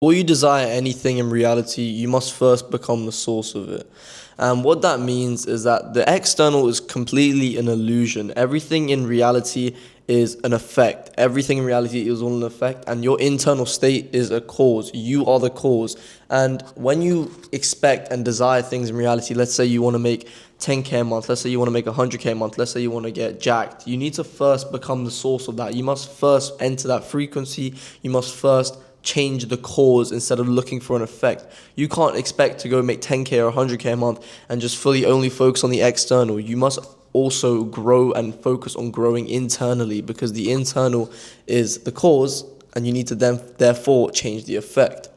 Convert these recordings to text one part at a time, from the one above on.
Before you desire anything in reality, you must first become the source of it. And what that means is that the external is completely an illusion. Everything in reality is an effect. Everything in reality is all an effect, and your internal state is a cause. You are the cause. And when you expect and desire things in reality, let's say you want to make 10K a month, let's say you want to make 100K a month, let's say you want to get jacked, you need to first become the source of that. You must first enter that frequency. You must first change the cause instead of looking for an effect. You can't expect to go make 10K or 100K a month and just fully only focus on the external. You must also grow and focus on growing internally, because the internal is the cause, and you need to then therefore change the effect.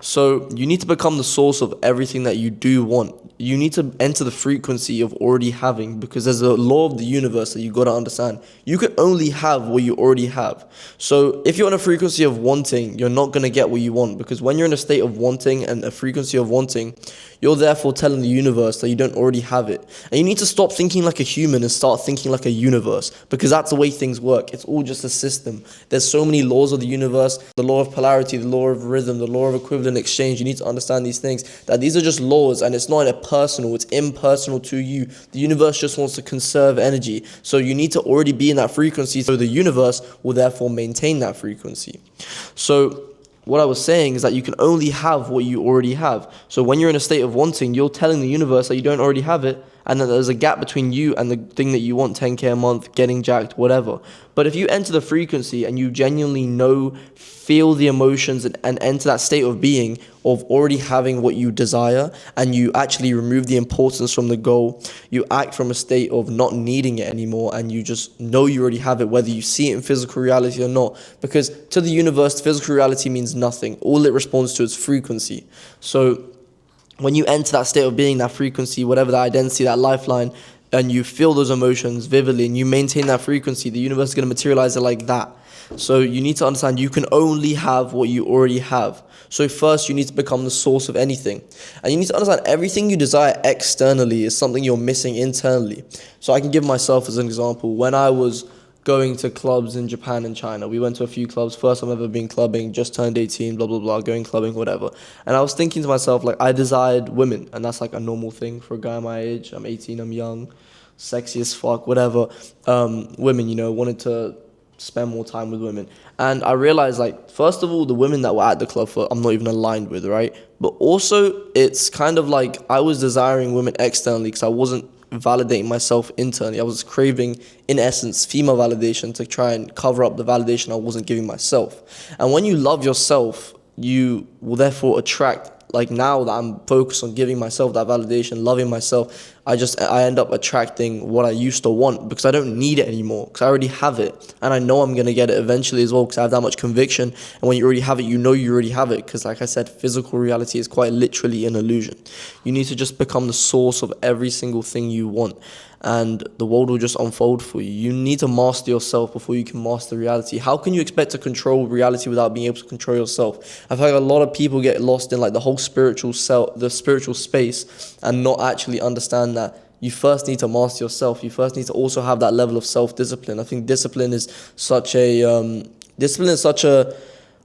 So you need to become the source of everything that you do want. You need to enter the frequency of already having, because there's a law of the universe that you got to understand. You can only have what you already have. So if you're in a frequency of wanting, you're not going to get what you want, because when you're in a state of wanting and a frequency of wanting, you're therefore telling the universe that you don't already have it. And you need to stop thinking like a human and start thinking like a universe, because that's the way things work. It's all just a system. There's so many laws of the universe, the law of polarity, the law of rhythm, the law of equivalent exchange. You need to understand these things, that these are just laws, and it's not personal, it's impersonal to you. The universe just wants to conserve energy. So you need to already be in that frequency, so the universe will therefore maintain that frequency. So what I was saying is that you can only have what you already have. So when you're in a state of wanting, you're telling the universe that you don't already have it, and that there's a gap between you and the thing that you want, 10K a month, getting jacked, whatever. But if you enter the frequency and you genuinely know, feel the emotions, and enter that state of being of already having what you desire, and you actually remove the importance from the goal, you act from a state of not needing it anymore, and you just know you already have it, whether you see it in physical reality or not. Because to the universe, physical reality means nothing. All it responds to is frequency. So when you enter that state of being, that frequency, whatever that identity, that lifeline, and you feel those emotions vividly and you maintain that frequency, the universe is going to materialize it like that. So you need to understand you can only have what you already have. So first you need to become the source of anything. And you need to understand everything you desire externally is something you're missing internally. So I can give myself as an example. When I was going to clubs in Japan and China, we went to a few clubs. First time I've ever been clubbing, just turned 18, blah, blah, blah, going clubbing, whatever. And I was thinking to myself, like, I desired women. And that's like a normal thing for a guy my age. I'm 18, I'm young, sexy as fuck, whatever. Women, wanted to spend more time with women. And I realized, like, first of all, the women that were at the club I'm not even aligned with, right? But also, it's kind of like I was desiring women externally because I wasn't validating myself internally. I was craving, in essence, female validation to try and cover up the validation I wasn't giving myself. And when you love yourself, you will therefore attract, like now that I'm focused on giving myself that validation, loving myself, I end up attracting what I used to want, because I don't need it anymore, because I already have it, and I know I'm going to get it eventually as well, because I have that much conviction. And when you already have it, you know you already have it, because like I said, physical reality is quite literally an illusion. You need to just become the source of every single thing you want, and the world will just unfold for you. You need to master yourself before you can master reality. How can you expect to control reality without being able to control yourself? I've heard a lot of people get lost in like the whole spiritual space, and not actually understand that you first need to master yourself. You first need to also have that level of self-discipline. I think discipline is such a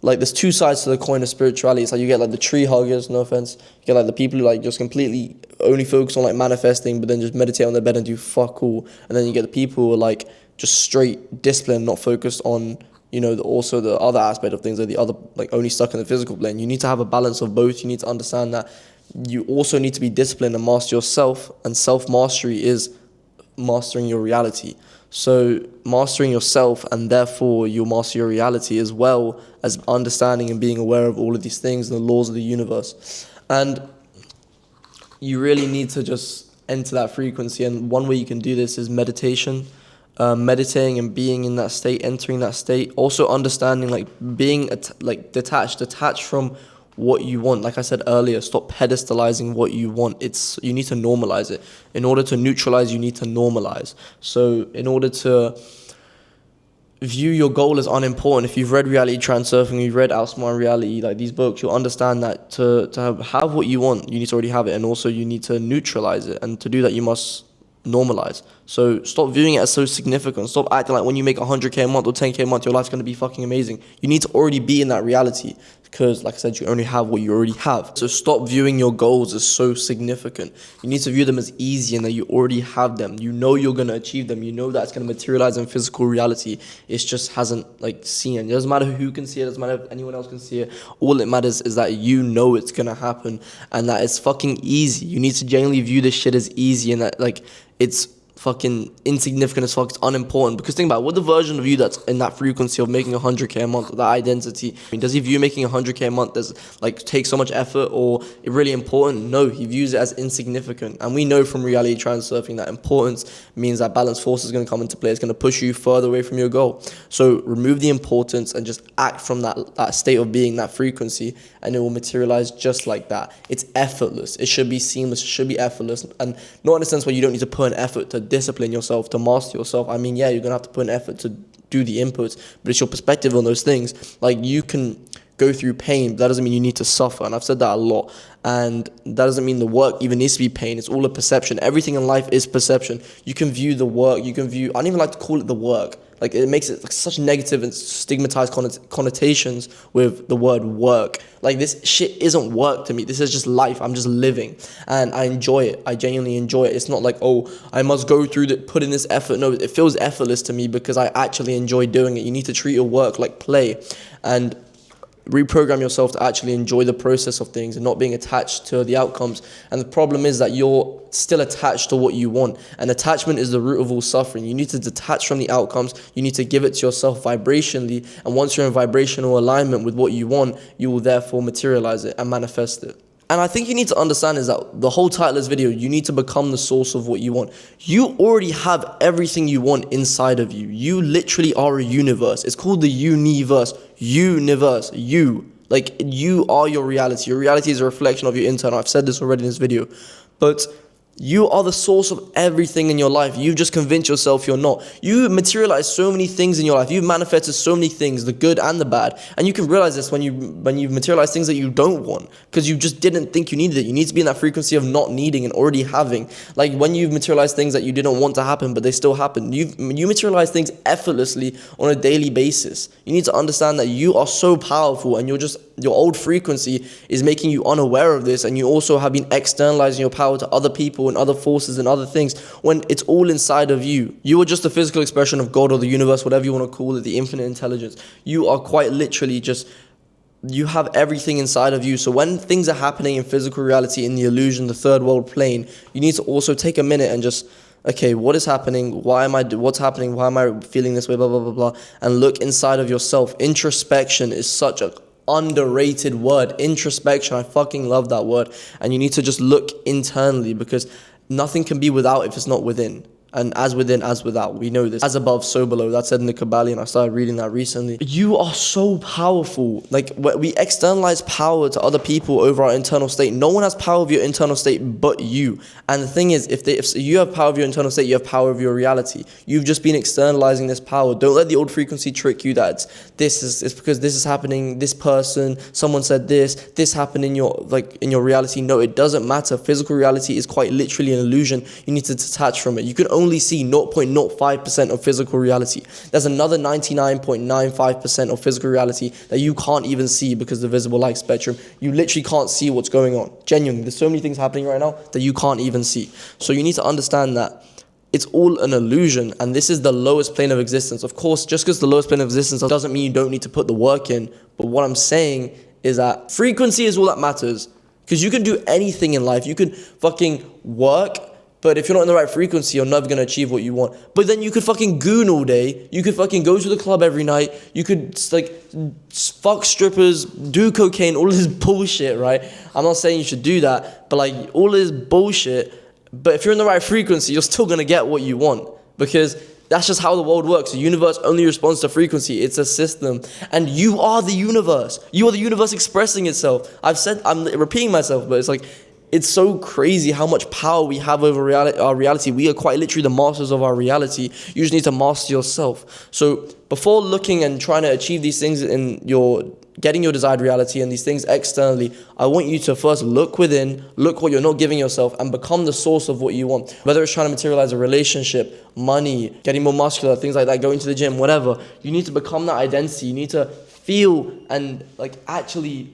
like, there's two sides to the coin of spirituality. It's like you get like the tree huggers, no offense. You get like the people who like just completely only focus on like manifesting, but then just meditate on their bed and do fuck all. And then you get the people who are like just straight discipline, not focused on, also the other aspect of things, like the other, like only stuck in the physical plane. You need to have a balance of both. You need to understand that you also need to be disciplined and master yourself, and self-mastery is mastering your reality. So mastering yourself, and therefore you'll master your reality, as well as understanding and being aware of all of these things and the laws of the universe. And you really need to just enter that frequency, and one way you can do this is meditation. Meditating and being in that state, entering that state. Also understanding, like, being detached from what you want. Like I said earlier, stop pedestalizing what you want. You need to normalize it. In order to neutralize, you need to normalize. So in order to view your goal as unimportant, if you've read Reality Transurfing, you've read Outsmart Reality, like these books, you'll understand that to have what you want, you need to already have it, and also you need to neutralize it. And to do that, you must normalize. So stop viewing it as so significant. Stop acting like when you make 100K a month or 10K a month, your life's going to be fucking amazing. You need to already be in that reality because, like I said, you only have what you already have. So stop viewing your goals as so significant. You need to view them as easy and that you already have them. You know you're going to achieve them. You know that it's going to materialize in physical reality. It just hasn't seen it. It doesn't matter who can see it. It doesn't matter if anyone else can see it. All it matters is that you know it's going to happen and that it's fucking easy. You need to genuinely view this shit as easy and that it's fucking insignificant as fuck. It's unimportant. Because think about it, what the version of you that's in that frequency of making 100K a month, that identity, does he view making 100K a month as take so much effort or really important? No, he views it as insignificant. And we know from reality transurfing that importance means that balanced force is going to come into play. It's going to push you further away from your goal. So remove the importance and just act from that state of being, that frequency, and it will materialize just like that. It's effortless. It should be seamless. It should be effortless. And not in a sense where you don't need to put an effort to discipline yourself, to master yourself. I mean, yeah, you're gonna have to put an effort to do the inputs, but it's your perspective on those things. You can go through pain, but that doesn't mean you need to suffer. And I've said that a lot. And that doesn't mean the work even needs to be pain. It's all a perception. Everything in life is perception. You can view the work, I don't even like to call it the work. It makes it such negative and stigmatized connotations with the word work. This shit isn't work to me. This is just life. I'm just living. And I enjoy it. I genuinely enjoy it. It's not I must go through put in this effort. No, it feels effortless to me because I actually enjoy doing it. You need to treat your work like play. And reprogram yourself to actually enjoy the process of things and not being attached to the outcomes. And the problem is that you're still attached to what you want, and attachment is the root of all suffering. You need to detach from the outcomes. You need to give it to yourself vibrationally, and once you're in vibrational alignment with what you want, you will therefore materialize it and manifest it. And I think you need to understand is that the whole title of this video, you need to become the source of what you want. You already have everything you want inside of you. You literally are a universe. It's called the universe. Universe. You. You are your reality. Your reality is a reflection of your internal. I've said this already in this video. But you are the source of everything in your life. You've just convinced yourself you're not. You materialize so many things in your life. You've manifested so many things, the good and the bad. And you can realize this when you've materialized things that you don't want, because you just didn't think you needed it. You need to be in that frequency of not needing and already having. When you've materialized things that you didn't want to happen, but they still happen. You materialize things effortlessly on a daily basis. You need to understand that you are so powerful, and your old frequency is making you unaware of this, and you also have been externalizing your power to other people and other forces and other things when it's all inside of you. You are just a physical expression of God or the universe, whatever you want to call it, the infinite intelligence. You are quite literally you have everything inside of you. So when things are happening in physical reality, in the illusion, the third world plane, you need to also take a minute and just, okay, what is happening? What's happening? Why am I feeling this way? Blah, blah, blah, blah. And look inside of yourself. Introspection is such a underrated word. Introspection, I fucking love that word. And you need to just look internally, because nothing can be without if it's not within. And as within, as without. We know this. As above, so below. That's said in the Kabbalion. I started reading that recently. You are so powerful. We externalize power to other people over our internal state. No one has power of your internal state but you. And the thing is, if you have power of your internal state, you have power of your reality. You've just been externalizing this power. Don't let the old frequency trick you that it's because this is happening, this person, someone said this happened in your reality. No, it doesn't matter. Physical reality is quite literally an illusion. You need to detach from it. You can only see 0.05% of physical reality. There's another 99.95% of physical reality that you can't even see because of the visible light spectrum. You literally can't see what's going on. Genuinely, there's so many things happening right now that you can't even see. So you need to understand that it's all an illusion, and this is the lowest plane of existence. Of course, just because the lowest plane of existence doesn't mean you don't need to put the work in. But what I'm saying is that frequency is all that matters, because you can do anything in life. You can fucking work, but if you're not in the right frequency, you're never going to achieve what you want. But then you could fucking goon all day. You could fucking go to the club every night. You could fuck strippers, do cocaine, all this bullshit, right? I'm not saying you should do that, but all this bullshit. But if you're in the right frequency, you're still going to get what you want, because that's just how the world works. The universe only responds to frequency. It's a system. And you are the universe. You are the universe expressing itself. I'm repeating myself, but it's so crazy how much power we have over our reality. We are quite literally the masters of our reality. You just need to master yourself. So before looking and trying to achieve these things in your getting your desired reality and these things externally, I want you to first look within, look what you're not giving yourself, and become the source of what you want. Whether it's trying to materialize a relationship, money, getting more muscular, things like that, going to the gym, whatever, you need to become that identity. You need to feel and like actually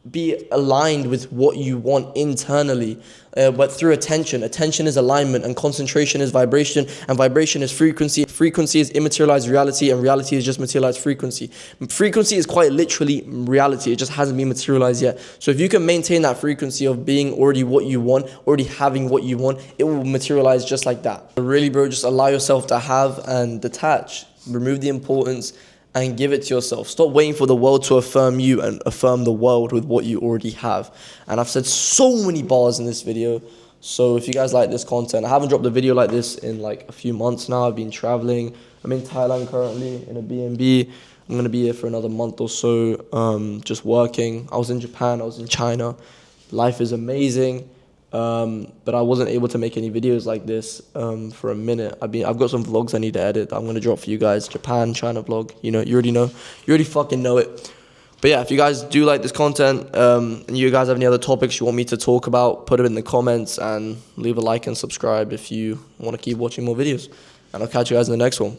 be aligned with what you want internally, but through attention. Attention is alignment, and concentration is vibration, and vibration is frequency. Frequency is immaterialized reality, and reality is just materialized frequency. Frequency is quite literally reality. It just hasn't been materialized yet. So if you can maintain that frequency of being already what you want, already having what you want, it will materialize just like that. So really, bro, just allow yourself to have and detach. Remove the importance and give it to yourself. Stop waiting for the world to affirm you and affirm the world with what you already have. And I've said so many bars in this video. So if you guys like this content, I haven't dropped a video like this in like a few months now. I've been traveling. I'm in Thailand currently in a B&B. I'm going to be here for another month or so, just working. I was in Japan. I was in China. Life is amazing. But I wasn't able to make any videos like this for a minute. I've got some vlogs I need to edit. I'm gonna drop for you guys. Japan, China vlog. You know, you already fucking know it. But yeah, if you guys do like this content, and you guys have any other topics you want me to talk about, put them in the comments and leave a like and subscribe if you want to keep watching more videos. And I'll catch you guys in the next one.